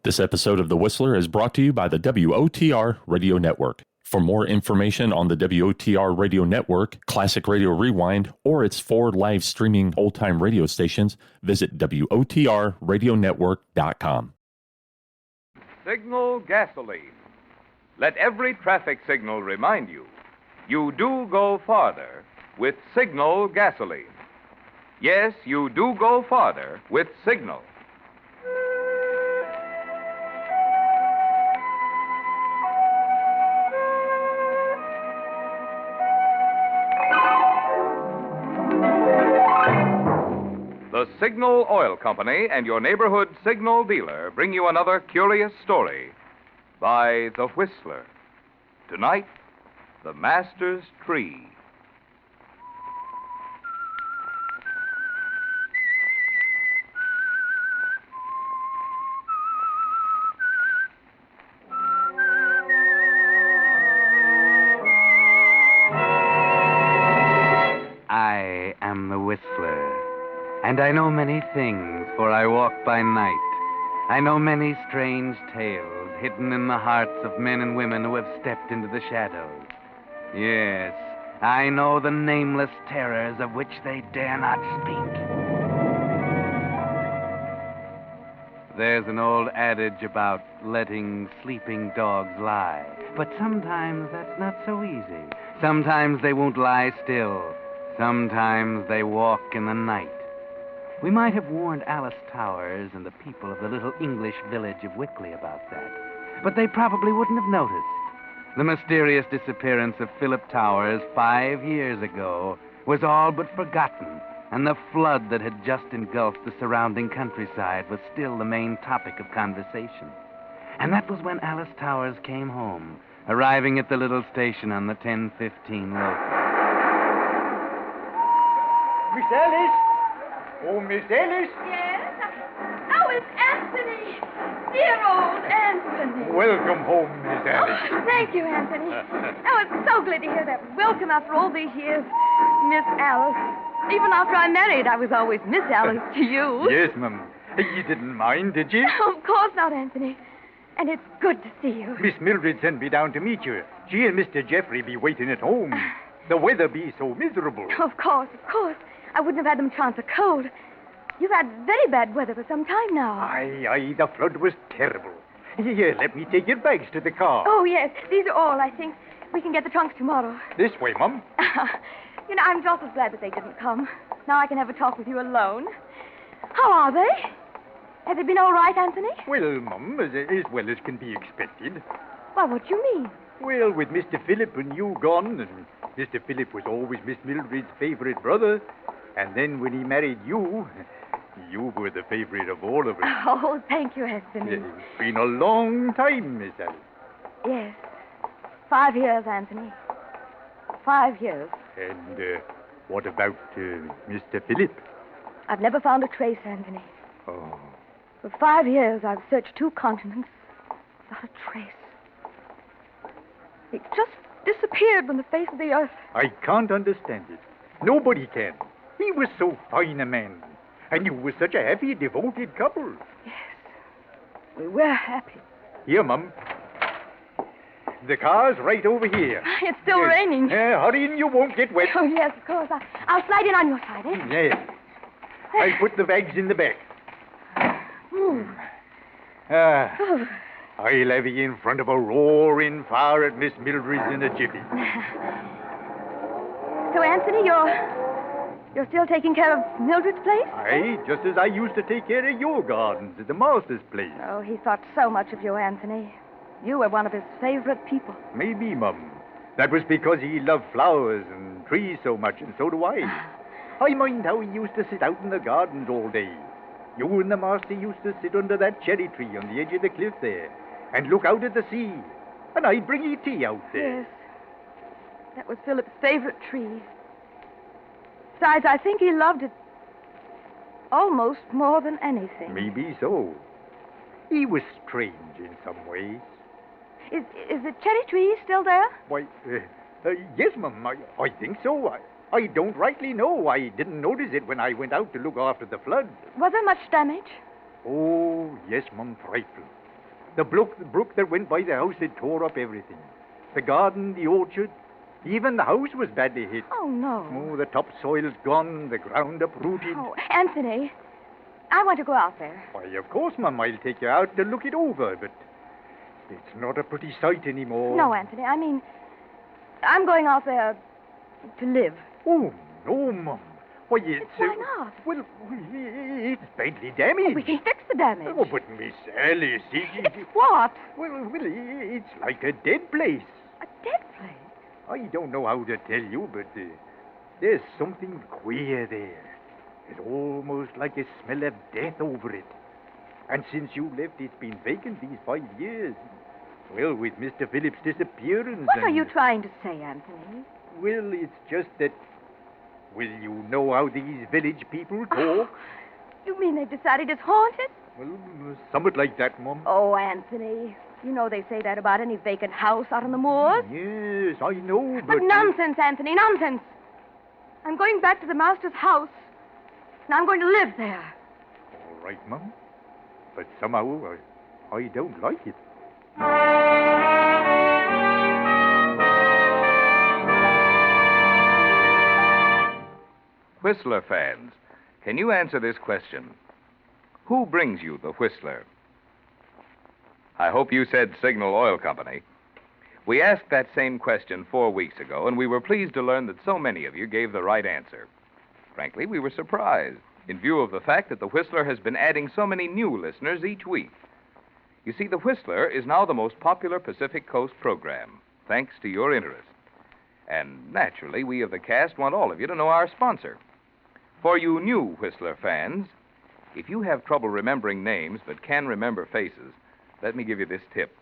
This episode of The Whistler is brought to you by the WOTR Radio Network. For more information on the WOTR Radio Network, Classic Radio Rewind, or its 4 live streaming old-time radio stations, visit WOTRradionetwork.com. Signal gasoline. Let every traffic signal remind you, you do go farther with Signal gasoline. Yes, you do go farther with Signal. The Signal Oil Company and your neighborhood Signal dealer bring you another curious story by The Whistler. Tonight, The Master's Tree. I am the Whistler. And I know many things, for I walk by night. I know many strange tales hidden in the hearts of men and women who have stepped into the shadows. Yes, I know the nameless terrors of which they dare not speak. There's an old adage about letting sleeping dogs lie. But sometimes that's not so easy. Sometimes they won't lie still. Sometimes they walk in the night. We might have warned Alice Towers and the people of the little English village of Wickley about that, but they probably wouldn't have noticed. The mysterious disappearance of Philip Towers 5 years ago was all but forgotten, and the flood that had just engulfed the surrounding countryside was still the main topic of conversation. And that was when Alice Towers came home, arriving at the little station on the 10:15 local. Miss Alice? Oh, Miss Alice? Yes? Oh, it's Anthony. Dear old Anthony. Welcome home, Miss Alice. Oh, thank you, Anthony. Oh, it's so glad to hear that welcome after all these years. Miss Alice. Even after I married, I was always Miss Alice to you. Yes, ma'am. You didn't mind, did you? Of course not, Anthony. And it's good to see you. Miss Mildred sent me down to meet you. She and Mr. Jeffrey be waiting at home. The weather be so miserable. Of course. I wouldn't have had them chance a cold. You've had very bad weather for some time now. Aye, the flood was terrible. Here, let me take your bags to the car. Oh, yes. These are all, I think. We can get the trunks tomorrow. This way, Mum. I'm just as glad that they didn't come. Now I can have a talk with you alone. How are they? Have they been all right, Anthony? Well, Mum, as well as can be expected. Well, what do you mean? Well, with Mr. Philip and you gone, and Mr. Philip was always Miss Mildred's favorite brother, and then when he married you, you were the favorite of all of us. Oh, thank you, Anthony. It's been a long time, Miss Alice. Yes. 5 years, Anthony. 5 years. And what about Mr. Philip? I've never found a trace, Anthony. Oh. For 5 years, I've searched 2 continents. Not a trace. He just disappeared from the face of the earth. I can't understand it. Nobody can. He was so fine a man. And you were such a happy, devoted couple. Yes. We were happy. Here, Mum. The car's right over here. It's still raining. Hurry in, you won't get wet. Oh, yes, of course. I'll slide in on your side, eh? Yes. I'll put the bags in the back. I'll have you in front of a roaring fire at Miss Mildred's in a jiffy. So, Anthony, you're still taking care of Mildred's place? Aye, just as I used to take care of your gardens at the master's place. Oh, he thought so much of you, Anthony. You were one of his favorite people. Maybe, Mum. That was because he loved flowers and trees so much, and so do I. I mind how he used to sit out in the gardens all day. You and the master used to sit under that cherry tree on the edge of the cliff there and look out at the sea. And I'd bring you tea out there. Yes. That was Philip's favorite tree. Besides, I think he loved it almost more than anything. Maybe so. He was strange in some ways. Is the cherry tree still there? Why, yes, Mum, I think so. I don't rightly know. I didn't notice it when I went out to look after the flood. Was there much damage? Oh, yes, Mum, frightful. The brook that went by the house had tore up everything. The garden, the orchard, even the house was badly hit. Oh, no. Oh, the topsoil's gone, the ground uprooted. Oh, Anthony, I want to go out there. Why, of course, Mum, I'll take you out to look it over, but it's not a pretty sight anymore. No, Anthony, I mean, I'm going out there to live. Oh, no, Mum. Why, Why not? Well, it's badly damaged. We can fix the damage. Oh, but Miss Alice, It's what? Well, it's like a dead place. A dead place? I don't know how to tell you, but there's something queer there. It's almost like a smell of death over it. And since you left, it's been vacant these 5 years. Well, with Mr. Phillips' disappearance... What are you trying to say, Anthony? Well, it's just that... Will you know how these village people talk? You mean they've decided it's haunted? Well, somewhat like that, Mum. Oh, Anthony, you know they say that about any vacant house out on the moors. Yes, I know, but... But nonsense, Anthony, nonsense. I'm going back to the master's house, and I'm going to live there. All right, Mum. But somehow I don't like it. Whistler fans, can you answer this question? Who brings you the Whistler? I hope you said Signal Oil Company. We asked that same question 4 weeks ago, and we were pleased to learn that so many of you gave the right answer. Frankly, we were surprised in view of the fact that the Whistler has been adding so many new listeners each week. You see, the Whistler is now the most popular Pacific Coast program, thanks to your interest. And naturally, we of the cast want all of you to know our sponsor. For you new Whistler fans, if you have trouble remembering names but can remember faces, let me give you this tip.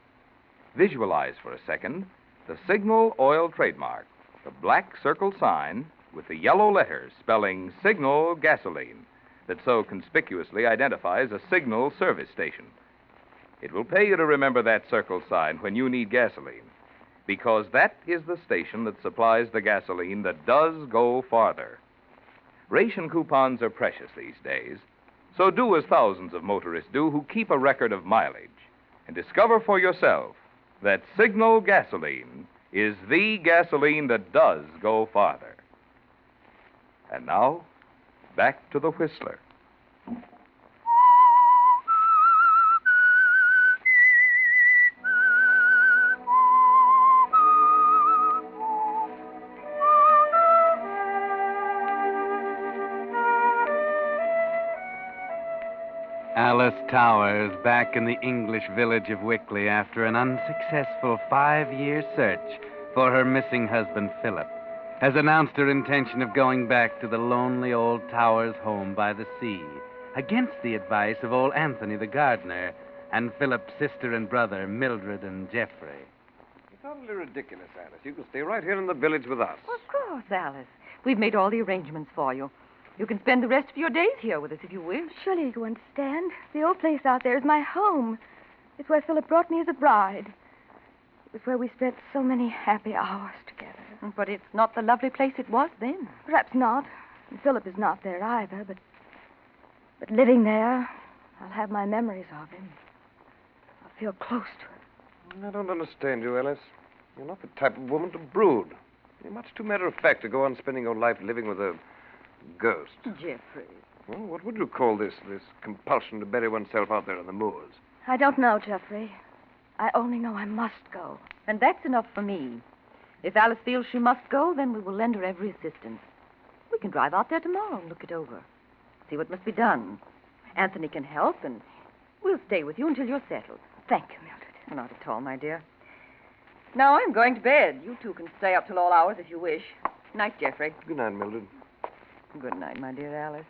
Visualize for a second the Signal Oil trademark, the black circle sign with the yellow letters spelling Signal Gasoline that so conspicuously identifies a Signal service station. It will pay you to remember that circle sign when you need gasoline, because that is the station that supplies the gasoline that does go farther. Ration coupons are precious these days, so do as thousands of motorists do who keep a record of mileage and discover for yourself that Signal gasoline is the gasoline that does go farther. And now, back to the Whistler. Alice Towers, back in the English village of Wickley after an unsuccessful 5-year search for her missing husband, Philip, has announced her intention of going back to the lonely old Towers home by the sea, against the advice of old Anthony the gardener and Philip's sister and brother, Mildred and Geoffrey. It's utterly ridiculous, Alice. You can stay right here in the village with us. Well, of course, Alice. We've made all the arrangements for you. You can spend the rest of your days here with us if you wish. Surely you understand. The old place out there is my home. It's where Philip brought me as a bride. It was where we spent so many happy hours together. But it's not the lovely place it was then. Perhaps not. And Philip is not there either, but living there, I'll have my memories of him. I'll feel close to him. I don't understand you, Alice. You're not the type of woman to brood. You're much too matter-of-fact to go on spending your life living with a ghost. Geoffrey. Well, what would you call this compulsion to bury oneself out there on the moors? I don't know, Geoffrey. I only know I must go. And that's enough for me. If Alice feels she must go, then we will lend her every assistance. We can drive out there tomorrow and look it over. See what must be done. Anthony can help, and we'll stay with you until you're settled. Thank you, Mildred. Not at all, my dear. Now I'm going to bed. You two can stay up till all hours if you wish. Night, Geoffrey. Good night, Mildred. Good night, my dear Alice.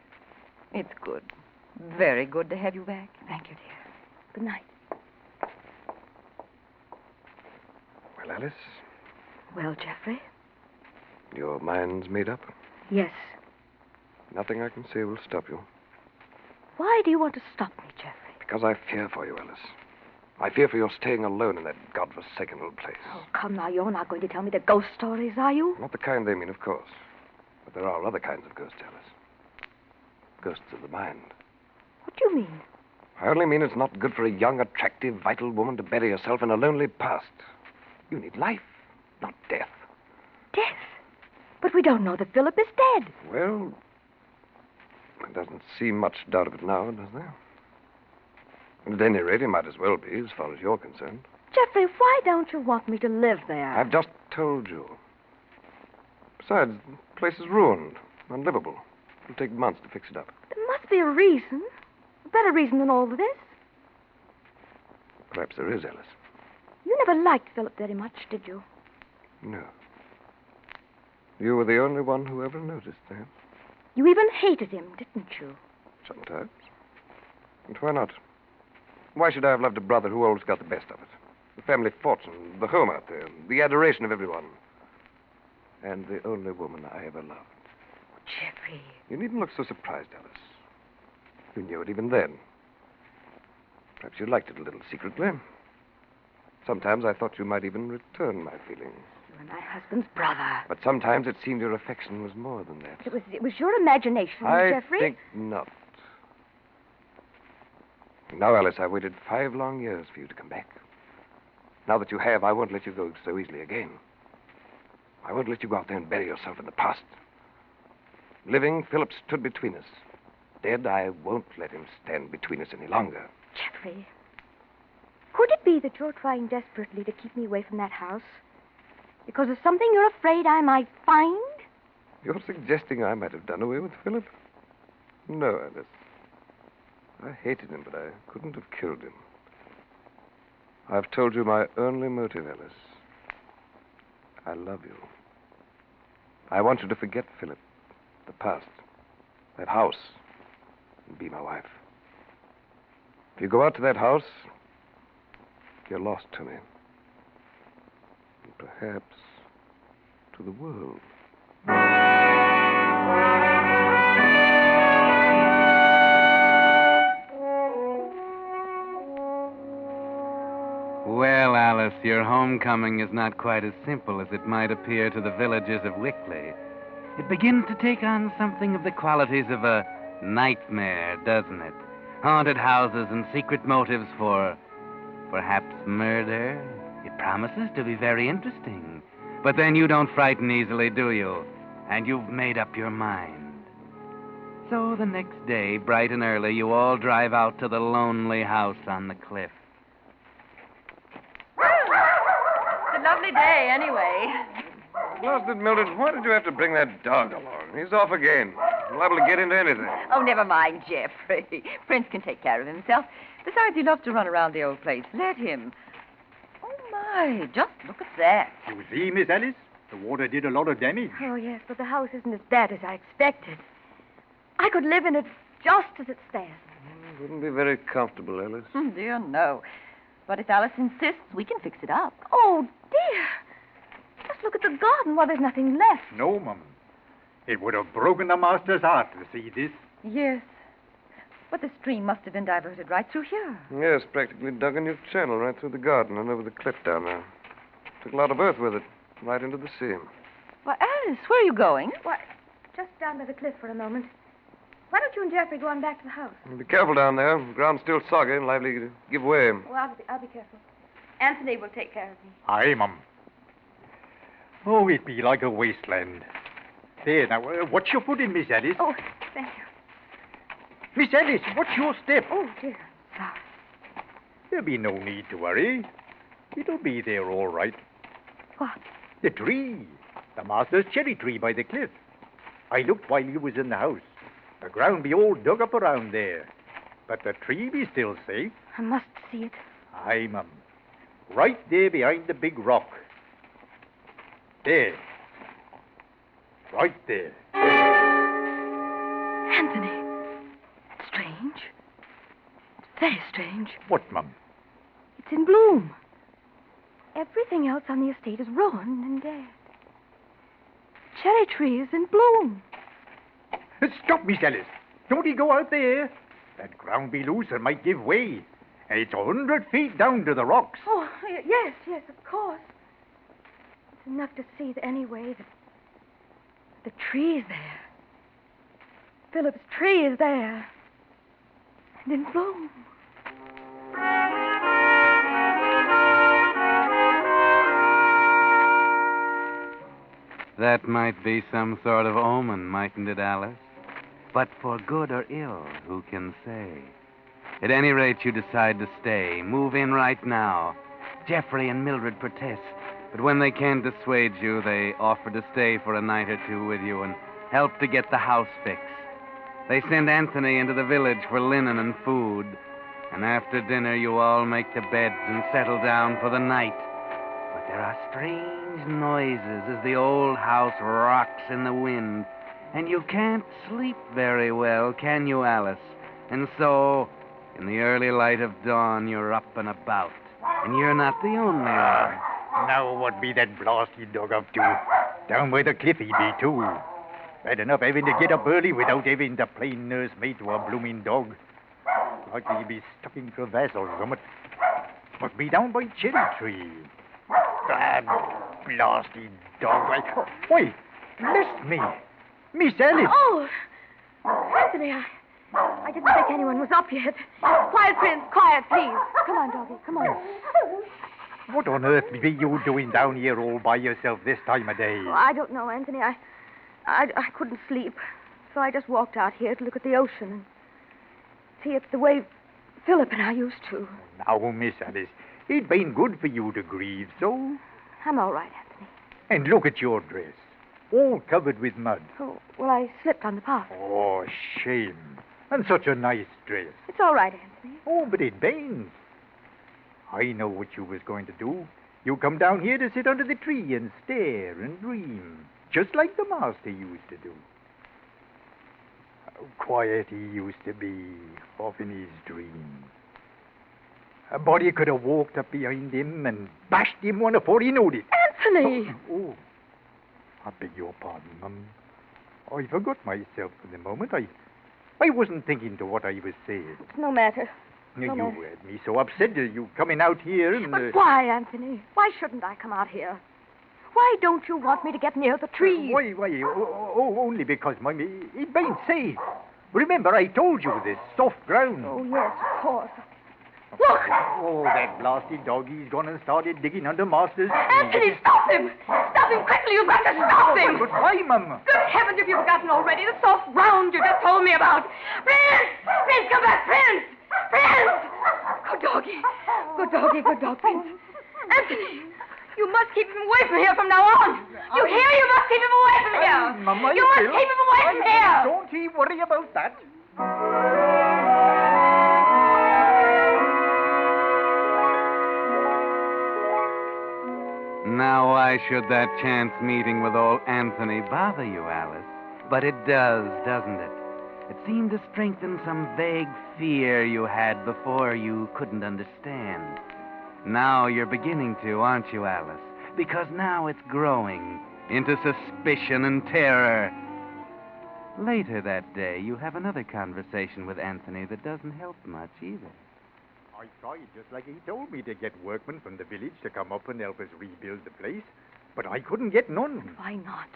It's good. Very good to have you back. Thank you, dear. Good night. Well, Alice, Well, Geoffrey? your mind's made up. Yes. Nothing I can say will stop you. Why do you want to stop me, Geoffrey? Because I fear for you, Alice. I fear for your staying alone in that godforsaken old place. Oh, come now. You're not going to tell me the ghost stories, are you? Not the kind they mean, of course. But there are other kinds of ghosts, Alice. Ghosts of the mind. What do you mean? I only mean it's not good for a young, attractive, vital woman to bury herself in a lonely past. You need life, not death. Death? But we don't know that Philip is dead. Well, there doesn't seem much doubt of it now, does there? At any rate, he might as well be, as far as you're concerned. Jeffrey, why don't you want me to live there? I've just told you. Besides, the place is ruined, unlivable. It'll take months to fix it up. There must be a reason. A better reason than all of this. Perhaps there is, Alice. You never liked Philip very much, did you? No. You were the only one who ever noticed that. You even hated him, didn't you? Sometimes. And why not? Why should I have loved a brother who always got the best of it? The family fortune, the home out there, the adoration of everyone. And the only woman I ever loved. Jeffrey. You needn't look so surprised, Alice. You knew it even then. Perhaps you liked it a little secretly. Sometimes I thought you might even return my feelings. You were my husband's brother. But sometimes it seemed your affection was more than that. It was your imagination, Jeffrey. I think not. Now, Alice, I've waited 5 long years for you to come back. Now that you have, I won't let you go so easily again. I won't let you go out there and bury yourself in the past. Living, Philip stood between us. Dead, I won't let him stand between us any longer. Jeffrey, could it be that you're trying desperately to keep me away from that house? Because of something you're afraid I might find? You're suggesting I might have done away with Philip? No, Alice. I hated him, but I couldn't have killed him. I've told you my only motive, Alice. I love you. I want you to forget Philip, the past, that house, and be my wife. If you go out to that house, you're lost to me. And perhaps to the world. Well, Alice, your homecoming is not quite as simple as it might appear to the villagers of Wickley. It begins to take on something of the qualities of a nightmare, doesn't it? Haunted houses and secret motives for, perhaps, murder. It promises to be very interesting. But then you don't frighten easily, do you? And you've made up your mind. So the next day, bright and early, you all drive out to the lonely house on the cliff. It's a lovely day, anyway. Blasted Mildred, why did you have to bring that dog along? He's off again. Liable to get into anything. Oh, never mind, Jeffrey. Prince can take care of himself. Besides, he loves to run around the old place. Let him. Oh, my. Just look at that. You see, Miss Alice? The water did a lot of damage. Oh, yes, but the house isn't as bad as I expected. I could live in it just as it stands. It wouldn't be very comfortable, Alice. Dear, no. But if Alice insists, we can fix it up. Oh, dear. Just look at the garden. Well, there's nothing left. No, Mum. It would have broken the master's heart to see this. Yes. But the stream must have been diverted right through here. Yes, practically dug a new channel right through the garden and over the cliff down there. Took a lot of earth with it, right into the sea. Why, Alice, where are you going? Why, just down by the cliff for a moment. Why don't you and Jeffrey go on back to the house? Be careful down there. The ground's still soggy and liable to give way. Oh, I'll be careful. Anthony will take care of me. Aye, Mum. Oh, it'd be like a wasteland. There, now, what's your footing, Miss Alice? Oh, thank you. Miss Alice, what's your step? Oh, dear. Sorry. There'll be no need to worry. It'll be there all right. What? The tree. The master's cherry tree by the cliff. I looked while you was in the house. The ground be all dug up around there. But the tree be still safe. I must see it. Aye, Mum. Right there behind the big rock. There. Right there. Anthony. Strange. Very strange. What, Mum? It's in bloom. Everything else on the estate is ruined and dead. The cherry tree is in bloom. Stop, Miss Alice. Don't you go out there. That ground be loose and might give way. And it's 100 feet down to the rocks. Oh, yes, of course. It's enough to see that anyway that the tree is there. Philip's tree is there. And in bloom. That might be some sort of omen, mightn't it, Alice? But for good or ill, who can say? At any rate, you decide to stay. Move in right now. Jeffrey and Mildred protest, but when they can't dissuade you, they offer to stay for a night or two with you and help to get the house fixed. They send Anthony into the village for linen and food, and after dinner, you all make to beds and settle down for the night. But there are strange noises as the old house rocks in the wind, and you can't sleep very well, can you, Alice? And so, in the early light of dawn, you're up and about, and you're not the only one. Now what be that blasted dog up to? Down by the cliff he be, too. Bad enough having to get up early without having the plain nursemaid to a blooming dog. Likely he be stuck in crevasse or something. Must be down by cherry tree. Ah, blasted dog. Why, bless me. Miss Alice. Oh, Anthony, I didn't think anyone was up yet. Quiet, Prince, quiet, please. Come on, doggy, come on. What on earth be you doing down here all by yourself this time of day? Oh, I don't know, Anthony. I couldn't sleep, so I just walked out here to look at the ocean and see it the way Philip and I used to. Now, Miss Alice, it been good for you to grieve, so... I'm all right, Anthony. And look at your dress, all covered with mud. Oh, well, I slipped on the path. Oh, shame. And such a nice dress. It's all right, Anthony. Oh, but it bains. I know what you was going to do. You come down here to sit under the tree and stare and dream, just like the master used to do. How quiet he used to be, off in his dreams. A body could have walked up behind him and bashed him one afore he knowed it. Anthony! Oh, I beg your pardon, Mum. I forgot myself for the moment. I wasn't thinking to what I was saying. It's no matter. You had me so upset, you coming out here and... But why, Anthony? Why shouldn't I come out here? Why don't you want me to get near the tree? Why? Only because, Mum, it ain't safe. Remember, I told you this soft ground. Oh, yes, of course. Look! Oh, that blasted dog, he's gone and started digging under Master's... Anthony, stop him! Stop him quickly! You've got to stop him! But why, Mum? Good heavens, have you forgotten already the soft ground you just told me about? Prince! Prince, come back, Prince! Prince! Good doggy. Good doggy, good dog, Prince. Anthony, you must keep him away from here from now on. You hear? You must keep him away from here. Mama, you must keep him away from here. Don't you worry about that. Now, why should that chance meeting with old Anthony bother you, Alice? But it does, doesn't it? It seemed to strengthen some vague fear you had before you couldn't understand. Now you're beginning to, aren't you, Alice? Because now it's growing into suspicion and terror. Later that day, you have another conversation with Anthony that doesn't help much either. I tried just like he told me to get workmen from the village to come up and help us rebuild the place, but I couldn't get none. Why not?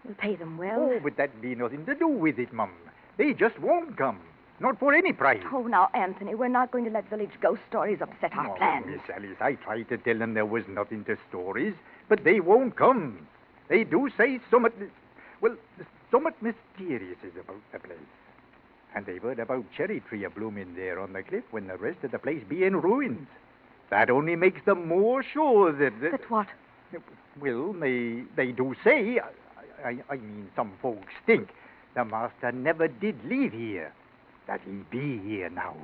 We'll pay them well. Oh, but that be nothing to do with it, Mum. They just won't come. Not for any price. Oh, now, Anthony, we're not going to let village ghost stories upset our plans. Miss Alice, I tried to tell them there was nothing to stories, but they won't come. They do say somewhat mysterious is about the place. And they've heard about cherry tree a-blooming there on the cliff when the rest of the place be in ruins. That only makes them more sure that... That what? Well, they do say, I mean, some folks think, the master never did leave here. That he be here now,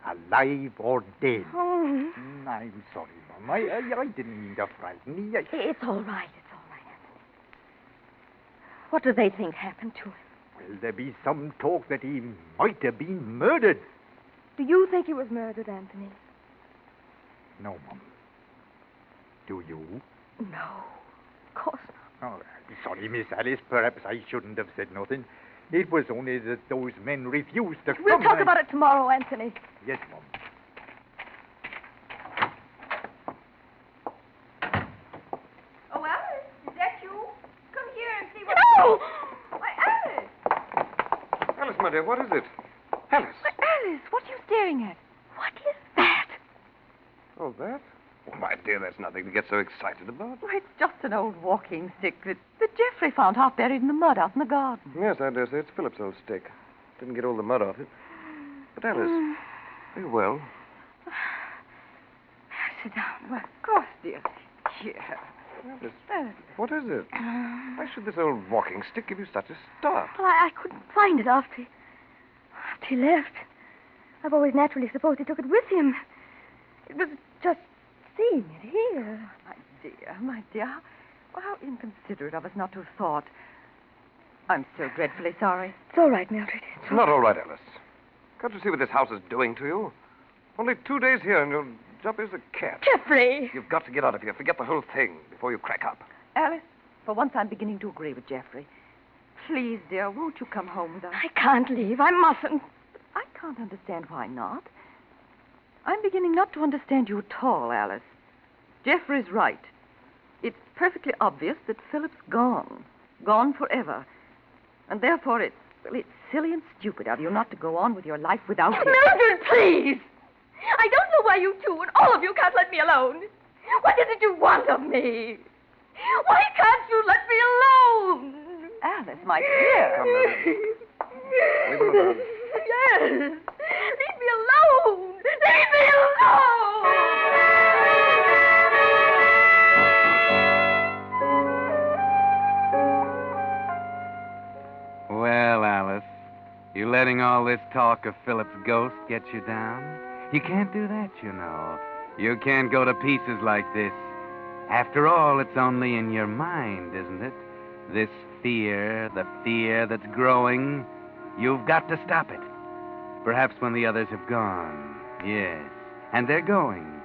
alive or dead. Oh. I'm sorry, Mum. I didn't mean to frighten you. It's all right, Anthony. What do they think happened to him? Well, there be some talk that he might have been murdered. Do you think he was murdered, Anthony? No, Mum. Do you? No, of course not. Oh, sorry, Miss Alice. Perhaps I shouldn't have said nothing. It was only that those men refused to come. We'll talk about it tomorrow, Anthony. Yes, Mum. Oh, Alice, is that you? Come here and see what... No! Why, Alice! Alice, my dear, what is it? Alice! Why, Alice, what are you staring at? What is that? Oh, that? Oh, my dear, that's nothing to get so excited about. Why, it's just an old walking stick that Geoffrey found half buried in the mud out in the garden. Yes, I dare say it's Philip's old stick. Didn't get all the mud off it. But Alice, are you well? Sit down. Well, of course, dear. Here. Alice, what is it? Why should this old walking stick give you such a start? Well, I couldn't find it after he left. I've always naturally supposed he took it with him. It was just seeing it here. My dear. Well, how inconsiderate of us not to have thought. I'm so dreadfully sorry. It's all right, Mildred. It's not all right, Alice. Can't you see what this house is doing to you? Only 2 days here and you'll jump as a cat. Geoffrey! You've got to get out of here. Forget the whole thing before you crack up. Alice, for once I'm beginning to agree with Geoffrey. Please, dear, won't you come home with us? I can't leave. I mustn't. I can't understand why not. I'm beginning not to understand you at all, Alice. Geoffrey's right. It's perfectly obvious that Philip's gone. Gone forever. And therefore it's silly and stupid of you not to go on with your life without him. Mildred, please! I don't know why you two and all of you can't let me alone. What is it you want of me? Why can't you let me alone? Alice, my dear. Come, Alice. Leave her alone. Yes. Leave me alone. Leave me alone. Well, Alice, you letting all this talk of Philip's ghost get you down? You can't do that, you know. You can't go to pieces like this. After all, it's only in your mind, isn't it? This fear, the fear that's growing. You've got to stop it. Perhaps when the others have gone. Yes. And they're going.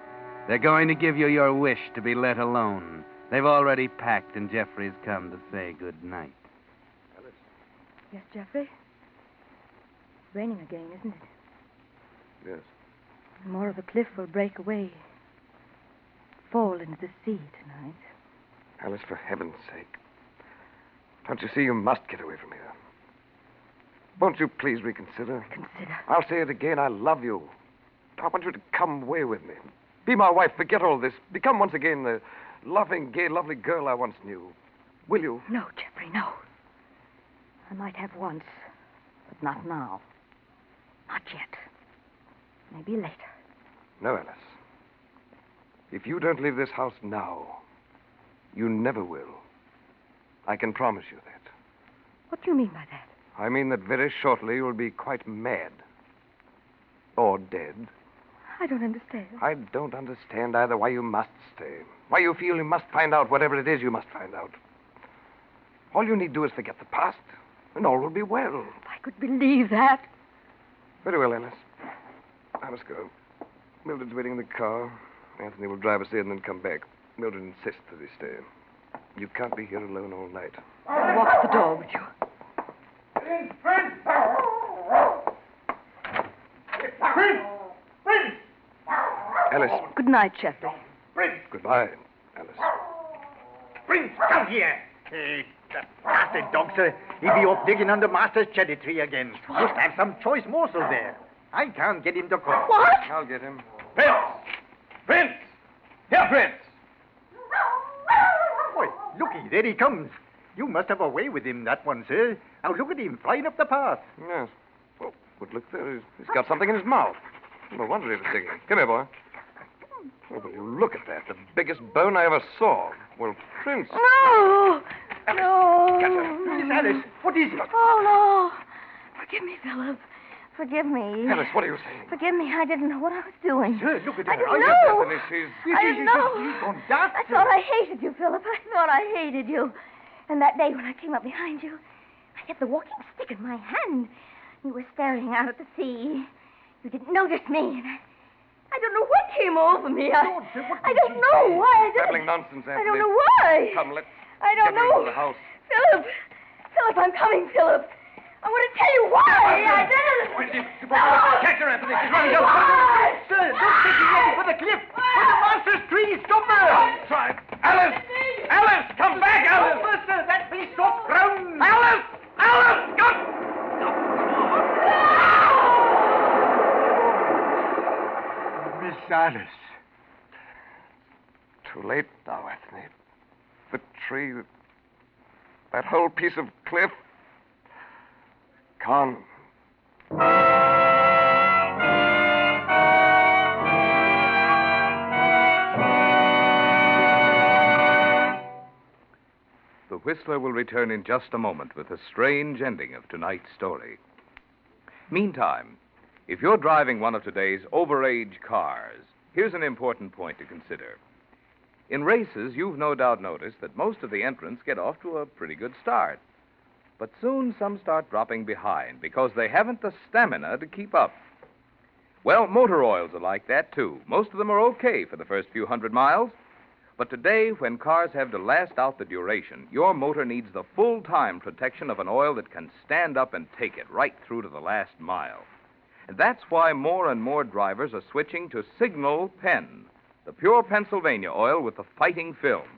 They're going to give you your wish to be let alone. They've already packed, and Geoffrey's come to say good night. Alice. Yes, Geoffrey? It's raining again, isn't it? Yes. More of the cliff will break away. Fall into the sea tonight. Alice, for heaven's sake. Don't you see you must get away from here? Won't you please reconsider? Consider. I'll say it again. I love you. I want you to come away with me. Be my wife. Forget all this. Become once again the loving, gay, lovely girl I once knew. Will you? No, Geoffrey, no. I might have once, but not now. Not yet. Maybe later. No, Alice. If you don't leave this house now, you never will. I can promise you that. What do you mean by that? I mean that very shortly you'll be quite mad. Or dead. I don't understand. I don't understand either why you must stay. Why you feel you must find out whatever it is you must find out. All you need do is forget the past, and all will be well. If I could believe that. Very well, Alice. I must go. Mildred's waiting in the car. Anthony will drive us in and then come back. Mildred insists that he stay. You can't be here alone all night. I'll walk the door with you. Prince! Alice. Good night, Geoffrey. Prince! Goodbye, Alice. Prince, come here! That bastard dog, sir. He'll be up digging under Master's cherry tree again. Must have some choice morsel there. I can't get him to come. What? I'll get him. Prince! Prince! Here, Prince! Why, looky, there he comes. You must have a way with him, that one, sir. Now look at him flying up the path. Yes. Oh, but look there. He's got something in his mouth. No wonder he was digging. Come here, boy. Oh, will you look at that? The biggest bone I ever saw. Well, Prince. No! No! Catch her. Miss Alice, what is it? Oh, no. Forgive me, Philip. Forgive me. Alice, what are you saying? Forgive me. I didn't know what I was doing. Sir, look at her. I didn't Yes, know. Anthony, she's... I didn't know. She's gone daft. I thought I hated you, Philip. I thought I hated you. And that day when I came up behind you, I had the walking stick in my hand. You were staring out at the sea. You didn't notice me. And I don't know what came over me. I don't know why. Babbling nonsense, Anthony. I don't know why. Come, let's I don't get her know. into the house. Philip, I'm coming, Philip. I want to tell you why I didn't. Catch her, Anthony. She's running down. Why? Sir, don't take me ready for the cliff. For the monster's tree. Stop her. Try. Alice! Alice! Come back, Alice! Stop her, sir. That be soft ground. Alice! Alice! Come! Miss Alice. Too late now, Anthony. The tree, that whole piece of cliff, gone. The Whistler will return in just a moment with a strange ending of tonight's story. Meantime, if you're driving one of today's overage cars, here's an important point to consider. In races, you've no doubt noticed that most of the entrants get off to a pretty good start. But soon some start dropping behind because they haven't the stamina to keep up. Well, motor oils are like that, too. Most of them are okay for the first few hundred miles. But today, when cars have to last out the duration, your motor needs the full-time protection of an oil that can stand up and take it right through to the last mile. And that's why more and more drivers are switching to Signal Pen, the pure Pennsylvania oil with the fighting film.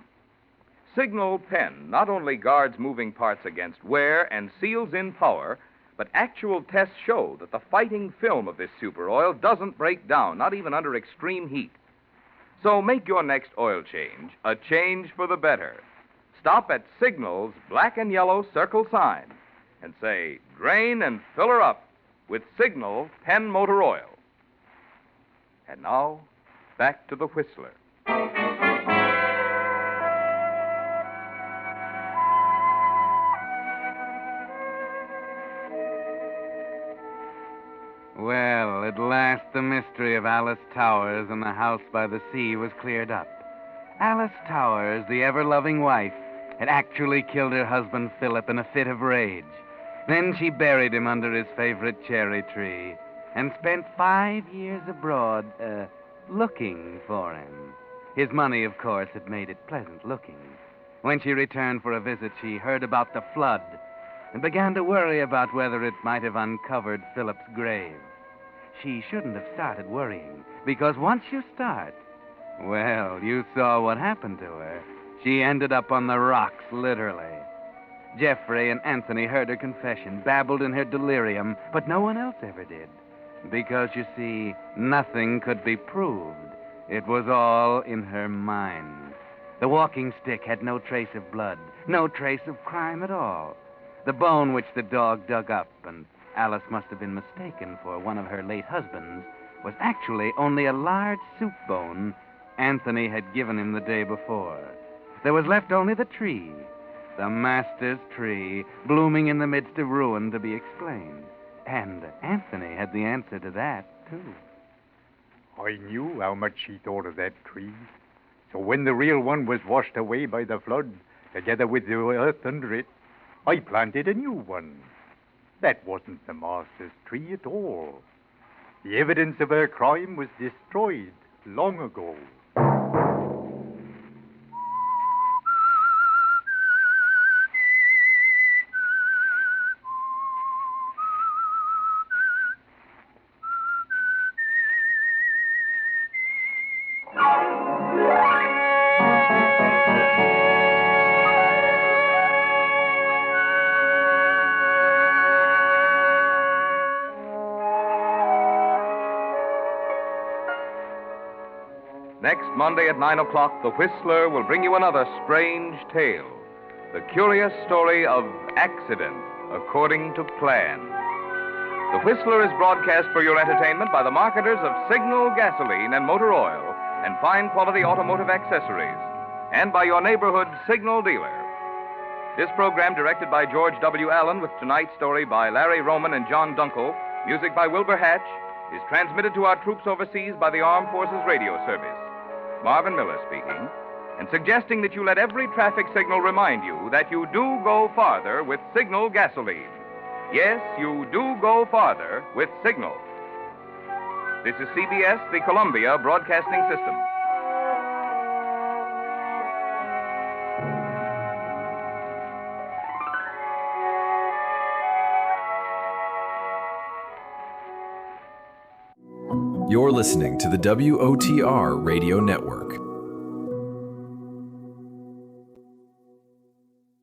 Signal Pen not only guards moving parts against wear and seals in power, but actual tests show that the fighting film of this super oil doesn't break down, not even under extreme heat. So make your next oil change a change for the better. Stop at Signal's black and yellow circle sign and say, drain and fill her up with Signal Pen Motor Oil. And now, back to the Whistler. Well, at last the mystery of Alice Towers and the house by the sea was cleared up. Alice Towers, the ever-loving wife, had actually killed her husband Philip in a fit of rage. Then she buried him under his favorite cherry tree and spent 5 years abroad, looking for him. His money, of course, had made it pleasant looking. When she returned for a visit, she heard about the flood and began to worry about whether it might have uncovered Philip's grave. She shouldn't have started worrying, because once you start, well, you saw what happened to her. She ended up on the rocks, literally. Jeffrey and Anthony heard her confession, babbled in her delirium, but no one else ever did. Because, you see, nothing could be proved. It was all in her mind. The walking stick had no trace of blood, no trace of crime at all. The bone which the dog dug up, and Alice must have been mistaken for one of her late husbands, was actually only a large soup bone Anthony had given him the day before. There was left only the tree, the master's tree, blooming in the midst of ruin, to be explained. And Anthony had the answer to that, too. I knew how much she thought of that tree. So when the real one was washed away by the flood, together with the earth under it, I planted a new one. That wasn't the master's tree at all. The evidence of her crime was destroyed long ago. Next Monday at 9 o'clock, the Whistler will bring you another strange tale. The curious story of accident according to plan. The Whistler is broadcast for your entertainment by the marketers of Signal gasoline and motor oil and fine quality automotive accessories, and by your neighborhood Signal dealer. This program, directed by George W. Allen, with tonight's story by Larry Roman and John Dunkel, music by Wilbur Hatch, is transmitted to our troops overseas by the Armed Forces Radio Service. Marvin Miller speaking, and suggesting that you let every traffic signal remind you that you do go farther with Signal gasoline. Yes, you do go farther with Signal. This is CBS, the Columbia Broadcasting System. You're listening to the WOTR Radio Network,